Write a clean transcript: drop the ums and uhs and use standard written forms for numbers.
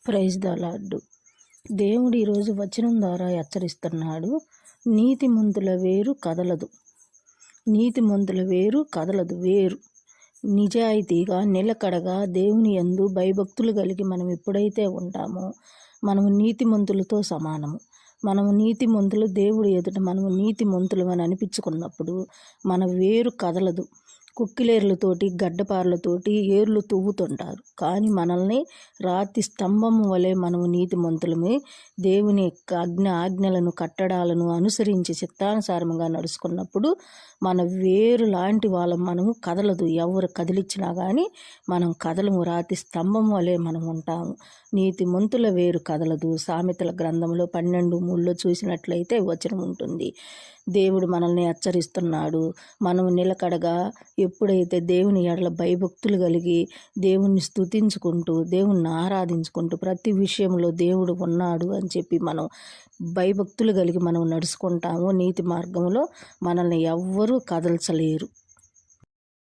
Praise the lord. దేవుడు ఈరోజు వచనం ద్వారా హెచ్చరిస్తున్నాడు. నీతిమంతుల వేరు కదలదు, నీతిమంతుల వేరు కదలదు. వేరు నిజాయితీగా నిలకడగా దేవుని యందు భయభక్తులు కలిగి మనం ఎప్పుడైతే ఉంటామో మనము నీతిమంతులతో సమానము. మనము నీతిమంతులు, దేవుడి ఎదుట మనము నీతిమంతులు అని అనిపించుకున్నప్పుడు మన వేరు కదలదు. కుక్కిలేర్లతోటి గడ్డపారలతోటి ఏర్లు తువ్వుతుంటారు, కానీ మనల్ని రాతి స్తంభం వలె మనము నీతిమంతులమే. దేవుని యొక్క ఆజ్ఞలను కట్టడాలను అనుసరించి చిత్తానుసారంగా నడుచుకున్నప్పుడు మన వేరు లాంటి వాళ్ళం మనము కదలదు. ఎవరు కదిలిచ్చినా కానీ మనం కదలము, రాతి స్తంభం వలె మనం ఉంటాము. నీతిమంతుల వేరు కదలదు. సామెతల గ్రంథంలో 12:3 చూసినట్లయితే వచనం ఉంటుంది. దేవుడు మనల్ని హెచ్చరిస్తున్నాడు. మనము నిలకడగా ఎప్పుడైతే దేవుని ఎడల భయభక్తులు కలిగి దేవుణ్ణి స్తుతించుకుంటూ దేవుణ్ణి ఆరాధించుకుంటూ ప్రతి విషయంలో దేవుడు ఉన్నాడు అని చెప్పి మనం భయభక్తులు కలిగి మనం నడుచుకుంటాము, నీతి మార్గంలో మనల్ని ఎవ్వరూ కదల్చలేరు.